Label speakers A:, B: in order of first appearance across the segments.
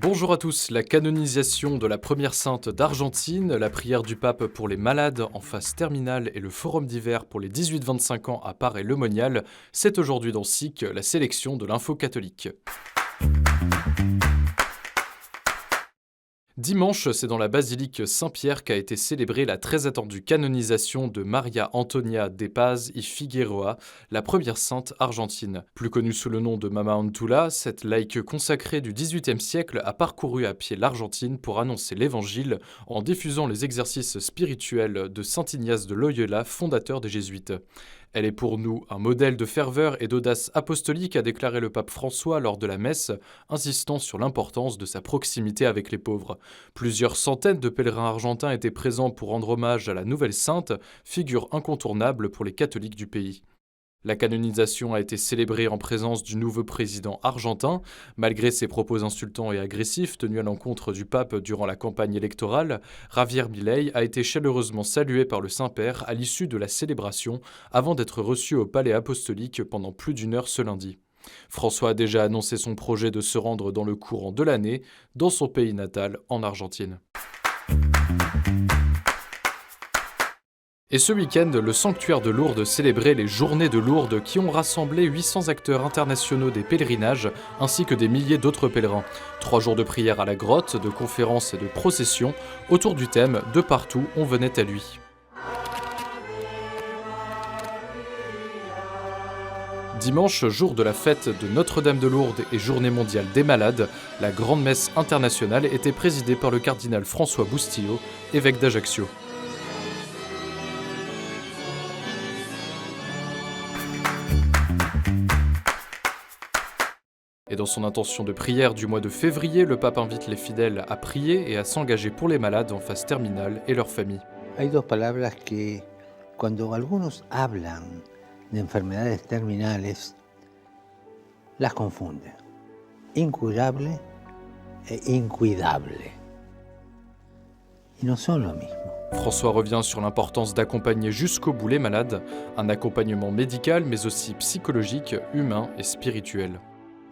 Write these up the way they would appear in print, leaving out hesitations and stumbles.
A: Bonjour à tous, la canonisation de la première sainte d'Argentine, la prière du pape pour les malades en phase terminale et le forum d'hiver pour les 18-25 ans à Paray-le-Monial, c'est aujourd'hui dans SIC la sélection de l'info catholique. Dimanche, c'est dans la basilique Saint-Pierre qu'a été célébrée la très attendue canonisation de Maria Antonia de Paz y Figueroa, la première sainte argentine. Plus connue sous le nom de Mama Antula, cette laïque consacrée du XVIIIe siècle a parcouru à pied l'Argentine pour annoncer l'Évangile en diffusant les exercices spirituels de saint Ignace de Loyola, fondateur des Jésuites. Elle est pour nous un modèle de ferveur et d'audace apostolique, a déclaré le pape François lors de la messe, insistant sur l'importance de sa proximité avec les pauvres. Plusieurs centaines de pèlerins argentins étaient présents pour rendre hommage à la nouvelle sainte, figure incontournable pour les catholiques du pays. La canonisation a été célébrée en présence du nouveau président argentin. Malgré ses propos insultants et agressifs tenus à l'encontre du pape durant la campagne électorale, Javier Milei a été chaleureusement salué par le Saint-Père à l'issue de la célébration avant d'être reçu au palais apostolique pendant plus d'une heure ce lundi. François a déjà annoncé son projet de se rendre dans le courant de l'année dans son pays natal en Argentine. Et ce week-end, le sanctuaire de Lourdes célébrait les Journées de Lourdes qui ont rassemblé 800 acteurs internationaux des pèlerinages ainsi que des milliers d'autres pèlerins. 3 jours de prière à la grotte, de conférences et de processions autour du thème « De partout, on venait à lui ». Dimanche, jour de la fête de Notre-Dame de Lourdes et Journée mondiale des malades, la grande messe internationale était présidée par le cardinal François Bustillo, évêque d'Ajaccio. Et dans son intention de prière du mois de février, le pape invite les fidèles à prier et à s'engager pour les malades en phase terminale et leurs familles.
B: Hay dos palabras que cuando algunos hablan de enfermedades terminales las confunden. Incurable e incuidable. Y no son lo mismo.
A: François revient sur l'importance d'accompagner jusqu'au bout les malades, un accompagnement médical mais aussi psychologique, humain et spirituel.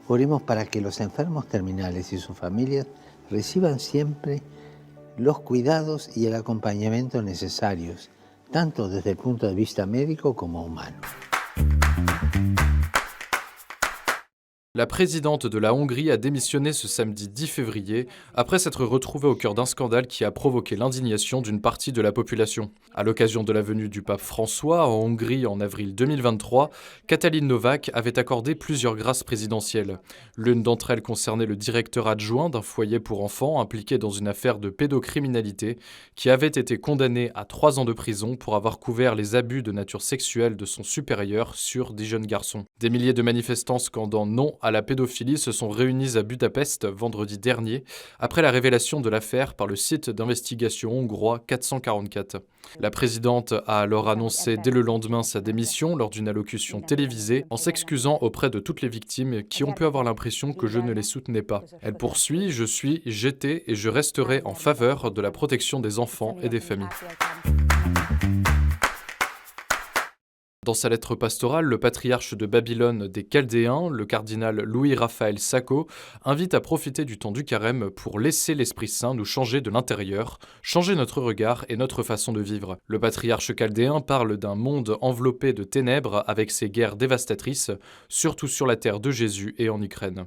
B: Oremos para que los enfermos terminales y sus familias reciban siempre los cuidados y el acompañamiento necesarios, tanto desde el punto de vista médico como humano.
A: La présidente de la Hongrie a démissionné ce samedi 10 février après s'être retrouvée au cœur d'un scandale qui a provoqué l'indignation d'une partie de la population. À l'occasion de la venue du pape François en Hongrie en avril 2023, Katalin Novák avait accordé plusieurs grâces présidentielles. L'une d'entre elles concernait le directeur adjoint d'un foyer pour enfants impliqué dans une affaire de pédocriminalité qui avait été condamné à 3 ans de prison pour avoir couvert les abus de nature sexuelle de son supérieur sur 10 jeunes garçons. Des milliers de manifestants scandant non à la pédophilie se sont réunis à Budapest vendredi dernier après la révélation de l'affaire par le site d'investigation hongrois 444. La présidente a alors annoncé dès le lendemain sa démission lors d'une allocution télévisée en s'excusant auprès de toutes les victimes qui ont pu avoir l'impression que je ne les soutenais pas. Elle poursuit « Je suis, j'étais et je resterai en faveur de la protection des enfants et des familles ». Dans sa lettre pastorale, le patriarche de Babylone des Chaldéens, le cardinal Louis-Raphaël Sacco, invite à profiter du temps du carême pour laisser l'Esprit Saint nous changer de l'intérieur, changer notre regard et notre façon de vivre. Le patriarche chaldéen parle d'un monde enveloppé de ténèbres avec ses guerres dévastatrices, surtout sur la terre de Jésus et en Ukraine.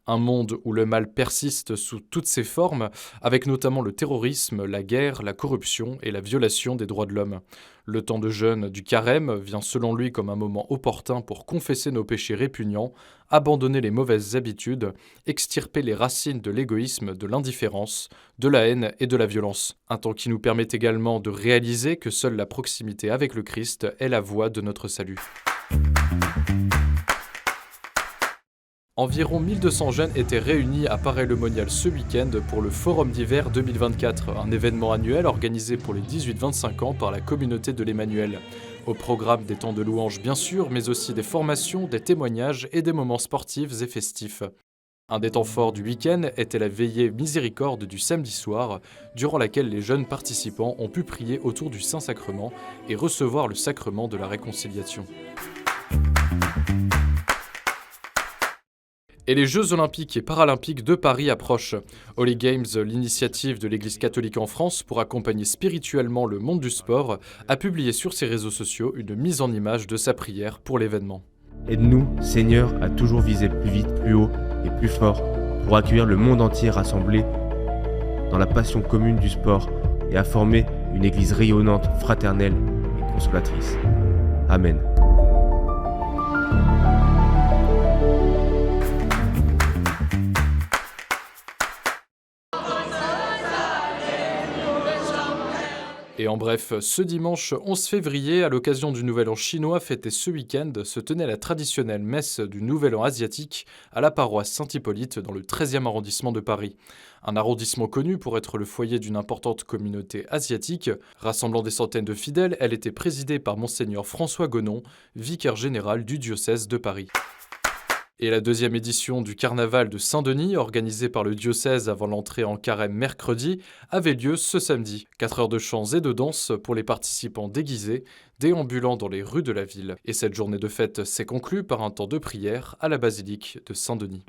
A: Un monde où le mal persiste sous toutes ses formes, avec notamment le terrorisme, la guerre, la corruption et la violation des droits de l'homme. Le temps de jeûne du carême vient selon lui comme un moment opportun pour confesser nos péchés répugnants, abandonner les mauvaises habitudes, extirper les racines de l'égoïsme, de l'indifférence, de la haine et de la violence. Un temps qui nous permet également de réaliser que seule la proximité avec le Christ est la voie de notre salut. Environ 1200 jeunes étaient réunis à Paray-le-Monial ce week-end pour le Forum d'hiver 2024, un événement annuel organisé pour les 18-25 ans par la communauté de l'Emmanuel. Au programme des temps de louange bien sûr, mais aussi des formations, des témoignages et des moments sportifs et festifs. Un des temps forts du week-end était la veillée miséricorde du samedi soir, durant laquelle les jeunes participants ont pu prier autour du Saint-Sacrement et recevoir le sacrement de la réconciliation. Et les Jeux Olympiques et Paralympiques de Paris approchent. Holy Games, l'initiative de l'Église catholique en France pour accompagner spirituellement le monde du sport, a publié sur ses réseaux sociaux une mise en image de sa prière pour l'événement.
C: Aide-nous, Seigneur, à toujours viser plus vite, plus haut et plus fort pour accueillir le monde entier rassemblé dans la passion commune du sport et à former une Église rayonnante, fraternelle et consolatrice. Amen.
A: Et en bref, ce dimanche 11 février, à l'occasion du Nouvel An chinois fêté ce week-end, se tenait la traditionnelle messe du Nouvel An asiatique à la paroisse Saint-Hippolyte dans le 13e arrondissement de Paris. Un arrondissement connu pour être le foyer d'une importante communauté asiatique. Rassemblant des centaines de fidèles, elle était présidée par Monseigneur François Gonon, vicaire général du diocèse de Paris. Et la deuxième édition du carnaval de Saint-Denis, organisée par le diocèse avant l'entrée en carême mercredi, avait lieu ce samedi. 4 heures de chants et de danse pour les participants déguisés, déambulant dans les rues de la ville. Et cette journée de fête s'est conclue par un temps de prière à la basilique de Saint-Denis.